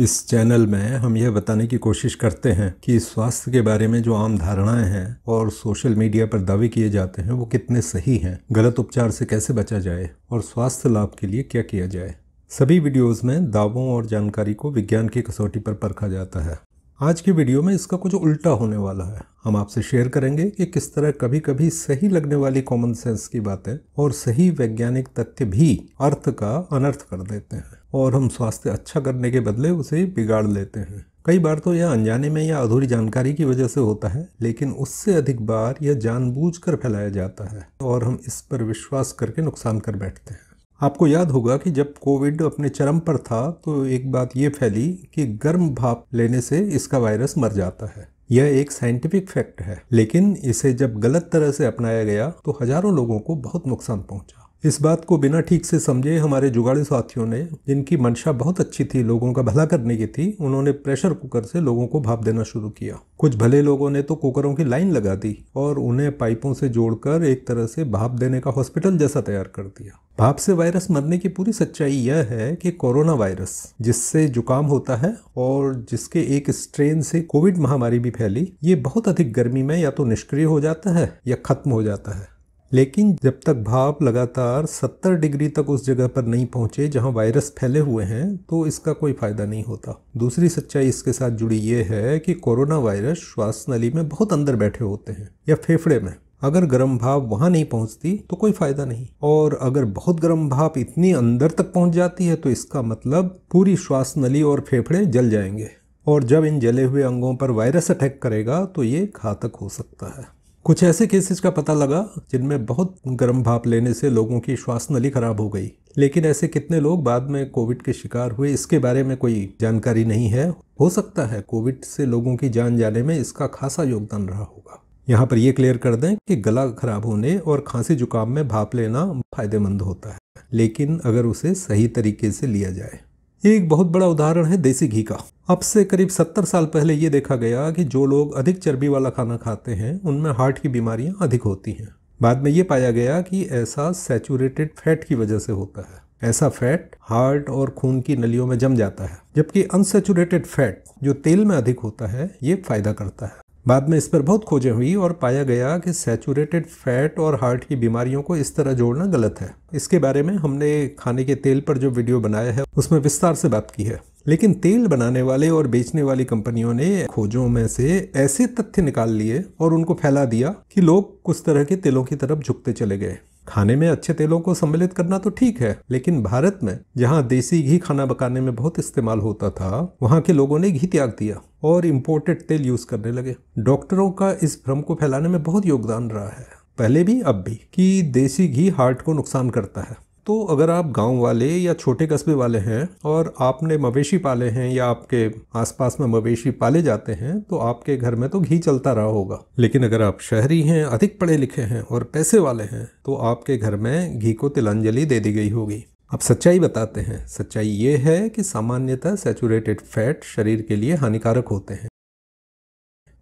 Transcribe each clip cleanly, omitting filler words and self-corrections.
इस चैनल में हम यह बताने की कोशिश करते हैं कि स्वास्थ्य के बारे में जो आम धारणाएं हैं और सोशल मीडिया पर दावे किए जाते हैं वो कितने सही हैं, गलत उपचार से कैसे बचा जाए और स्वास्थ्य लाभ के लिए क्या किया जाए। सभी वीडियोस में दावों और जानकारी को विज्ञान की कसौटी पर परखा जाता है। आज की वीडियो में इसका कुछ उल्टा होने वाला है। हम आपसे शेयर करेंगे कि किस तरह कभी कभी सही लगने वाली कॉमन सेंस की बातें और सही वैज्ञानिक तथ्य भी अर्थ का अनर्थ कर देते हैं और हम स्वास्थ्य अच्छा करने के बदले उसे बिगाड़ लेते हैं। कई बार तो यह अनजाने में या अधूरी जानकारी की वजह से होता है, लेकिन उससे अधिक बार यह जानबूझकर फैलाया जाता है और हम इस पर विश्वास करके नुकसान कर बैठते हैं। आपको याद होगा कि जब कोविड अपने चरम पर था तो एक बात ये फैली कि गर्म भाप लेने से इसका वायरस मर जाता है। यह एक साइंटिफिक फैक्ट है, लेकिन इसे जब गलत तरह से अपनाया गया तो हजारों लोगों को बहुत नुकसान पहुंचा। इस बात को बिना ठीक से समझे हमारे जुगाड़ू साथियों ने, जिनकी मंशा बहुत अच्छी थी, लोगों का भला करने की थी, उन्होंने प्रेशर कुकर से लोगों को भाप देना शुरू किया। कुछ भले लोगों ने तो कुकरों की लाइन लगा दी और उन्हें पाइपों से जोड़कर एक तरह से भाप देने का हॉस्पिटल जैसा तैयार कर दिया। भाप से वायरस मरने की पूरी सच्चाई यह है कि कोरोना वायरस, जिससे जुकाम होता है और जिसके एक स्ट्रेन से कोविड महामारी भी फैली, ये बहुत अधिक गर्मी में या तो निष्क्रिय हो जाता है या खत्म हो जाता है। लेकिन जब तक भाप लगातार 70 डिग्री तक उस जगह पर नहीं पहुंचे जहां वायरस फैले हुए हैं तो इसका कोई फायदा नहीं होता। दूसरी सच्चाई इसके साथ जुड़ी ये है कि कोरोना वायरस श्वास नली में बहुत अंदर बैठे होते हैं या फेफड़े में। अगर गर्म भाप वहां नहीं पहुंचती तो कोई फायदा नहीं, और अगर बहुत गर्म भाप इतनी अंदर तक पहुंच जाती है तो इसका मतलब पूरी श्वास नली और फेफड़े जल जाएंगे, और जब इन जले हुए अंगों पर वायरस अटैक करेगा तो ये घातक हो सकता है। कुछ ऐसे केसेस का पता लगा जिनमें बहुत गर्म भाप लेने से लोगों की श्वास नली खराब हो गई, लेकिन ऐसे कितने लोग बाद में कोविड के शिकार हुए इसके बारे में कोई जानकारी नहीं है। हो सकता है कोविड से लोगों की जान जाने में इसका खासा योगदान रहा होगा। यहाँ पर यह क्लियर कर दें कि गला खराब होने और खांसी जुकाम में भाप लेना फायदेमंद होता है, लेकिन अगर उसे सही तरीके से लिया जाए। एक बहुत बड़ा उदाहरण है देसी घी का। अब से करीब 70 साल पहले ये देखा गया कि जो लोग अधिक चर्बी वाला खाना खाते हैं उनमें हार्ट की बीमारियां अधिक होती हैं। बाद में ये पाया गया कि ऐसा सैचुरेटेड फैट की वजह से होता है। ऐसा फैट हार्ट और खून की नलियों में जम जाता है, जबकि अनसैचुरेटेड फैट जो तेल में अधिक होता है ये फायदा करता है। बाद में इस पर बहुत खोजें हुई और पाया गया कि सैचुरेटेड फैट और हार्ट की बीमारियों को इस तरह जोड़ना गलत है। इसके बारे में हमने खाने के तेल पर जो वीडियो बनाया है उसमें विस्तार से बात की है, लेकिन तेल बनाने वाले और बेचने वाली कंपनियों ने खोजों में से ऐसे तथ्य निकाल लिए और उनको फैला दिया कि लोग कुछ तरह के तेलों की तरफ झुकते चले गए। खाने में अच्छे तेलों को सम्मिलित करना तो ठीक है, लेकिन भारत में जहां देसी घी खाना पकाने में बहुत इस्तेमाल होता था, वहां के लोगों ने घी त्याग दिया और इंपोर्टेड तेल यूज करने लगे। डॉक्टरों का इस भ्रम को फैलाने में बहुत योगदान रहा है, पहले भी अब भी, कि देसी घी हार्ट को नुकसान करता है। तो अगर आप गांव वाले या छोटे कस्बे वाले हैं और आपने मवेशी पाले हैं या आपके आसपास में मवेशी पाले जाते हैं तो आपके घर में तो घी चलता रहा होगा। लेकिन अगर आप शहरी हैं, अधिक पढ़े लिखे हैं और पैसे वाले हैं तो आपके घर में घी को तिलांजलि दे दी गई होगी। अब सच्चाई बताते हैं। सच्चाई ये है कि सामान्यतः सैचुरेटेड फैट शरीर के लिए हानिकारक होते हैं,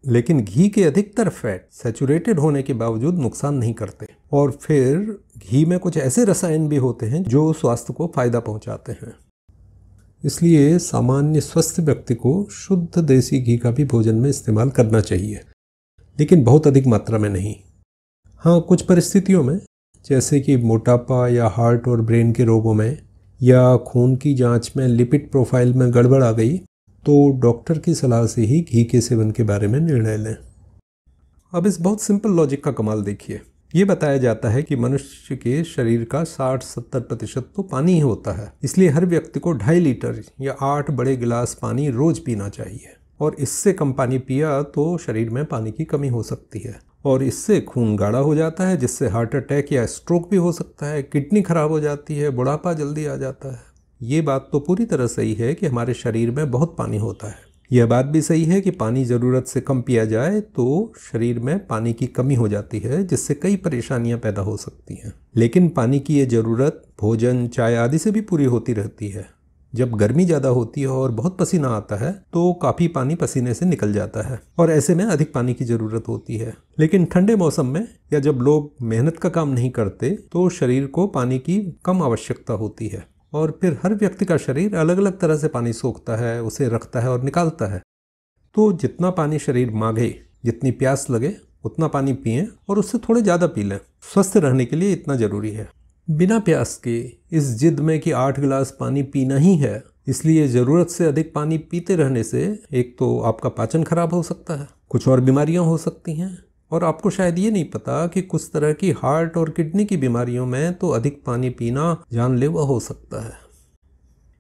लेकिन घी के अधिकतर फैट सैचुरेटेड होने के बावजूद नुकसान नहीं करते। और फिर घी में कुछ ऐसे रसायन भी होते हैं जो स्वास्थ्य को फायदा पहुंचाते हैं। इसलिए सामान्य स्वस्थ व्यक्ति को शुद्ध देसी घी का भी भोजन में इस्तेमाल करना चाहिए, लेकिन बहुत अधिक मात्रा में नहीं। हाँ, कुछ परिस्थितियों में, जैसे कि मोटापा या हार्ट और ब्रेन के रोगों में, या खून की जांच में लिपिड प्रोफाइल में गड़बड़ आ गई, तो डॉक्टर की सलाह से ही घी के सेवन के बारे में निर्णय लें। अब इस बहुत सिंपल लॉजिक का कमाल देखिए। ये बताया जाता है कि मनुष्य के शरीर का 60-70% तो पानी ही होता है, इसलिए हर व्यक्ति को 2.5 लीटर या 8 बड़े गिलास पानी रोज पीना चाहिए, और इससे कम पानी पिया तो शरीर में पानी की कमी हो सकती है और इससे खून गाढ़ा हो जाता है, जिससे हार्ट अटैक या स्ट्रोक भी हो सकता है, किडनी खराब हो जाती है, बुढ़ापा जल्दी आ जाता है। ये बात तो पूरी तरह सही है कि हमारे शरीर में बहुत पानी होता है। यह बात भी सही है कि पानी ज़रूरत से कम पिया जाए तो शरीर में पानी की कमी हो जाती है, जिससे कई परेशानियां पैदा हो सकती हैं। लेकिन पानी की ये ज़रूरत भोजन, चाय आदि से भी पूरी होती रहती है। जब गर्मी ज़्यादा होती है और बहुत पसीना आता है तो काफ़ी पानी पसीने से निकल जाता है और ऐसे में अधिक पानी की ज़रूरत होती है। लेकिन ठंडे मौसम में या जब लोग मेहनत का काम नहीं करते तो शरीर को पानी की कम आवश्यकता होती है और फिर हर व्यक्ति का शरीर अलग अलग तरह से पानी सोखता है, उसे रखता है और निकालता है। तो जितना पानी शरीर मांगे, जितनी प्यास लगे उतना पानी पिएं और उससे थोड़े ज़्यादा पी लें। स्वस्थ रहने के लिए इतना ज़रूरी है। बिना प्यास के इस जिद में कि 8 गिलास पानी पीना ही है, इसलिए ज़रूरत से अधिक पानी पीते रहने से एक तो आपका पाचन खराब हो सकता है, कुछ और बीमारियां हो सकती हैं, और आपको शायद ये नहीं पता कि कुछ तरह की हार्ट और किडनी की बीमारियों में तो अधिक पानी पीना जानलेवा हो सकता है।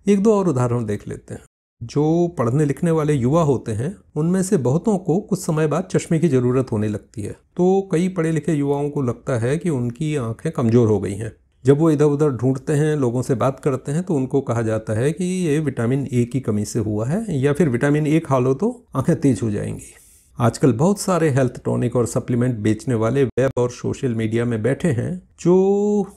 एक दो और उदाहरण देख लेते हैं। जो पढ़ने लिखने वाले युवा होते हैं उनमें से बहुतों को कुछ समय बाद चश्मे की ज़रूरत होने लगती है। तो कई पढ़े लिखे युवाओं को लगता है कि उनकी आंखें कमज़ोर हो गई हैं। जब वो इधर उधर ढूंढते हैं, लोगों से बात करते हैं, तो उनको कहा जाता है कि ये विटामिन ए की कमी से हुआ है, या फिर विटामिन ए खा लो तो आंखें तेज हो जाएंगी। आजकल बहुत सारे हेल्थ टॉनिक और सप्लीमेंट बेचने वाले वेब और सोशल मीडिया में बैठे हैं जो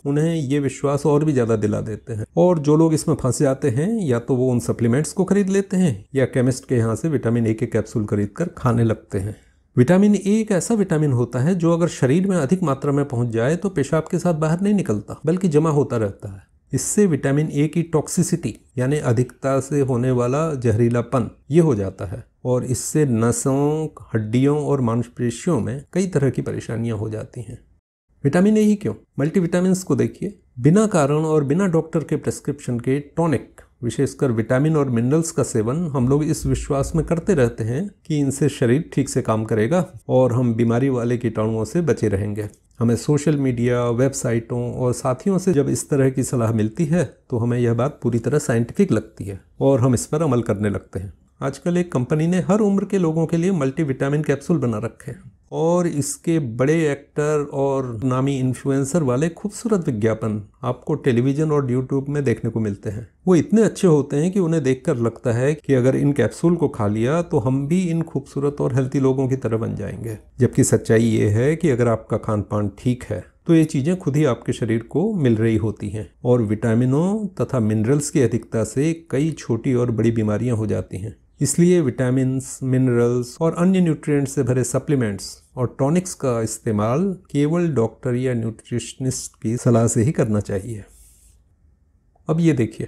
उन्हें ये विश्वास और भी ज़्यादा दिला देते हैं। और जो लोग इसमें फंस जाते हैं, या तो वो उन सप्लीमेंट्स को खरीद लेते हैं या केमिस्ट के यहाँ से विटामिन ए के कैप्सूल खरीद कर खाने लगते हैं। विटामिन ए एक ऐसा विटामिन होता है जो अगर शरीर में अधिक मात्रा में पहुंच जाए तो पेशाब के साथ बाहर नहीं निकलता, बल्कि जमा होता रहता है। इससे विटामिन ए की टॉक्सिसिटी यानी अधिकता से होने वाला जहरीलापन ये हो जाता है, और इससे नसों, हड्डियों और मांसपेशियों में कई तरह की परेशानियां हो जाती हैं। विटामिन ए ही क्यों, मल्टीविटामिन्स को देखिए। बिना कारण और बिना डॉक्टर के प्रेस्क्रिप्शन के टॉनिक, विशेषकर विटामिन और मिनरल्स का सेवन हम लोग इस विश्वास में करते रहते हैं कि इनसे शरीर ठीक से काम करेगा और हम बीमारी वाले कीटाणुओं से बचे रहेंगे। हमें सोशल मीडिया, वेबसाइटों और साथियों से जब इस तरह की सलाह मिलती है तो हमें यह बात पूरी तरह साइंटिफिक लगती है और हम इस पर अमल करने लगते हैं। आजकल एक कंपनी ने हर उम्र के लोगों के लिए मल्टीविटामिन कैप्सूल बना रखे हैं, और इसके बड़े एक्टर और नामी इन्फ्लुएंसर वाले खूबसूरत विज्ञापन आपको टेलीविज़न और यूट्यूब में देखने को मिलते हैं। वो इतने अच्छे होते हैं कि उन्हें देखकर लगता है कि अगर इन कैप्सूल को खा लिया तो हम भी इन खूबसूरत और हेल्थी लोगों की तरह बन जाएंगे। जबकि सच्चाई ये है कि अगर आपका खान पान ठीक है तो ये चीज़ें खुद ही आपके शरीर को मिल रही होती हैं, और विटामिनों तथा मिनरल्स की अधिकता से कई छोटी और बड़ी बीमारियां हो जाती हैं। इसलिए विटामिन्स, मिनरल्स और अन्य न्यूट्रिएंट्स से भरे सप्लीमेंट्स और टॉनिक्स का इस्तेमाल केवल डॉक्टर या न्यूट्रिशनिस्ट की सलाह से ही करना चाहिए। अब ये देखिए,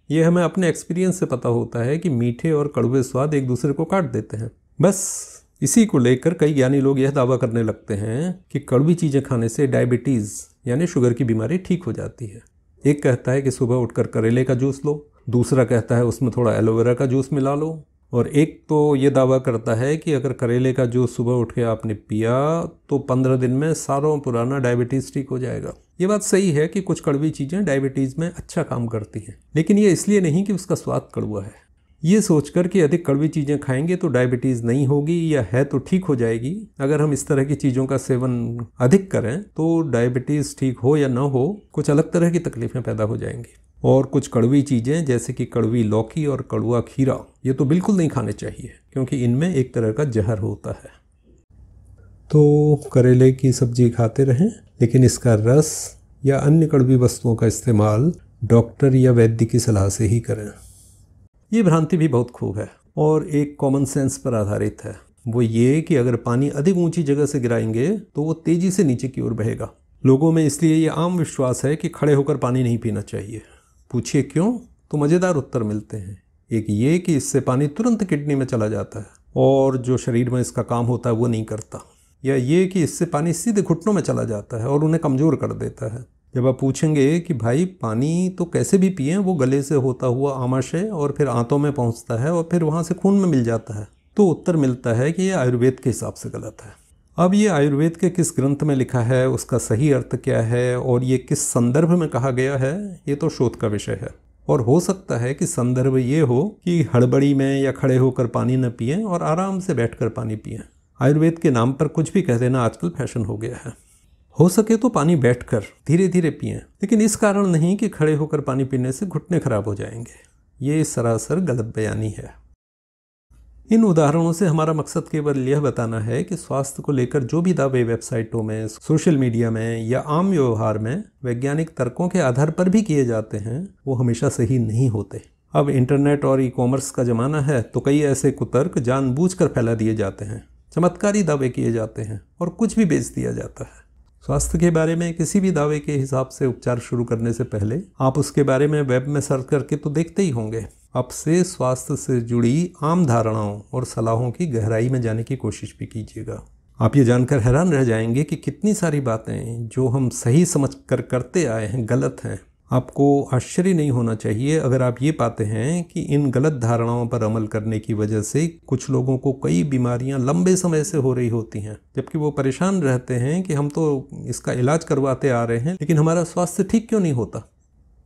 ये हमें अपने एक्सपीरियंस से पता होता है कि मीठे और कड़वे स्वाद एक दूसरे को काट देते हैं। बस इसी को लेकर कई ज्ञानी लोग यह दावा करने लगते हैं कि कड़वी चीज़ें खाने से डायबिटीज़ यानी शुगर की बीमारी ठीक हो जाती है। एक कहता है कि सुबह उठकर करेले का जूस लो, दूसरा कहता है उसमें थोड़ा एलोवेरा का जूस मिला लो, और एक तो ये दावा करता है कि अगर करेले का जूस सुबह उठ के आपने पिया तो 15 दिन में सालों पुराना डायबिटीज़ ठीक हो जाएगा। ये बात सही है कि कुछ कड़वी चीज़ें डायबिटीज़ में अच्छा काम करती हैं, लेकिन ये इसलिए नहीं कि उसका स्वाद कड़वा है। ये सोचकर कि अधिक कड़वी चीज़ें खाएंगे तो डायबिटीज़ नहीं होगी या है तो ठीक हो जाएगी, अगर हम इस तरह की चीज़ों का सेवन अधिक करें तो डायबिटीज़ ठीक हो या ना हो, कुछ अलग तरह की तकलीफ़ें पैदा हो जाएंगी। और कुछ कड़वी चीज़ें जैसे कि कड़वी लौकी और कड़वा खीरा, ये तो बिल्कुल नहीं खाने चाहिए क्योंकि इनमें एक तरह का जहर होता है। तो करेले की सब्जी खाते रहें, लेकिन इसका रस या अन्य कड़वी वस्तुओं का इस्तेमाल डॉक्टर या वैद्य की सलाह से ही करें। ये भ्रांति भी बहुत खूब है और एक कॉमन सेंस पर आधारित है। वो ये कि अगर पानी अधिक ऊंची जगह से गिराएंगे तो वो तेज़ी से नीचे की ओर बहेगा। लोगों में इसलिए ये आम विश्वास है कि खड़े होकर पानी नहीं पीना चाहिए। पूछिए क्यों, तो मज़ेदार उत्तर मिलते हैं। एक ये कि इससे पानी तुरंत किडनी में चला जाता है और जो शरीर में इसका काम होता है वो नहीं करता, या ये कि इससे पानी सीधे घुटनों में चला जाता है और उन्हें कमज़ोर कर देता है। जब आप पूछेंगे कि भाई पानी तो कैसे भी पिएं, वो गले से होता हुआ आमाशय और फिर आंतों में पहुंचता है और फिर वहां से खून में मिल जाता है, तो उत्तर मिलता है कि ये आयुर्वेद के हिसाब से गलत है। अब ये आयुर्वेद के किस ग्रंथ में लिखा है, उसका सही अर्थ क्या है और ये किस संदर्भ में कहा गया है, ये तो शोध का विषय है। और हो सकता है कि संदर्भ ये हो कि हड़बड़ी में या खड़े होकर पानी न पिएं और आराम से बैठकर पानी पिएं। आयुर्वेद के नाम पर कुछ भी कह देना आजकल फैशन हो गया है। हो सके तो पानी बैठकर धीरे धीरे पिएं, लेकिन इस कारण नहीं कि खड़े होकर पानी पीने से घुटने खराब हो जाएंगे। ये सरासर गलत बयानी है। इन उदाहरणों से हमारा मकसद केवल यह बताना है कि स्वास्थ्य को लेकर जो भी दावे वेबसाइटों में, सोशल मीडिया में या आम व्यवहार में वैज्ञानिक तर्कों के आधार पर भी किए जाते हैं, वो हमेशा सही नहीं होते। अब इंटरनेट और ई कॉमर्स का ज़माना है तो कई ऐसे कुतर्क जानबूझकर फैला दिए जाते हैं, चमत्कारी दावे किए जाते हैं और कुछ भी बेच दिया जाता है। स्वास्थ्य के बारे में किसी भी दावे के हिसाब से उपचार शुरू करने से पहले आप उसके बारे में वेब में सर्च करके तो देखते ही होंगे। अब से स्वास्थ्य से जुड़ी आम धारणाओं और सलाहों की गहराई में जाने की कोशिश भी कीजिएगा। आप ये जानकर हैरान रह जाएंगे कि कितनी सारी बातें जो हम सही समझ कर करते आए हैं गलत हैं। आपको आश्चर्य नहीं होना चाहिए अगर आप ये पाते हैं कि इन गलत धारणाओं पर अमल करने की वजह से कुछ लोगों को कई बीमारियां लंबे समय से हो रही होती हैं, जबकि वो परेशान रहते हैं कि हम तो इसका इलाज करवाते आ रहे हैं लेकिन हमारा स्वास्थ्य ठीक क्यों नहीं होता।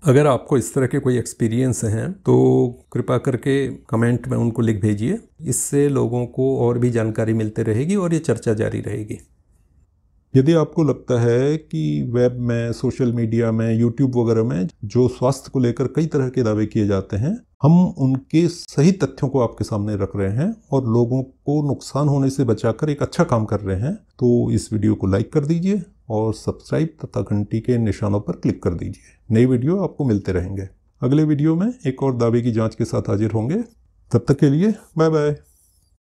अगर आपको इस तरह के कोई एक्सपीरियंस हैं तो कृपा करके कमेंट में उनको लिख भेजिए। इससे लोगों को और भी जानकारी मिलती रहेगी और ये चर्चा जारी रहेगी। यदि आपको लगता है कि वेब में, सोशल मीडिया में, यूट्यूब वगैरह में जो स्वास्थ्य को लेकर कई तरह के दावे किए जाते हैं, हम उनके सही तथ्यों को आपके सामने रख रहे हैं और लोगों को नुकसान होने से बचाकर एक अच्छा काम कर रहे हैं, तो इस वीडियो को लाइक कर दीजिए और सब्सक्राइब तथा घंटी के निशानों पर क्लिक कर दीजिए। नई वीडियो आपको मिलते रहेंगे। अगले वीडियो में एक और दावे की जांच के साथ हाजिर होंगे। तब तक के लिए बाय बाय।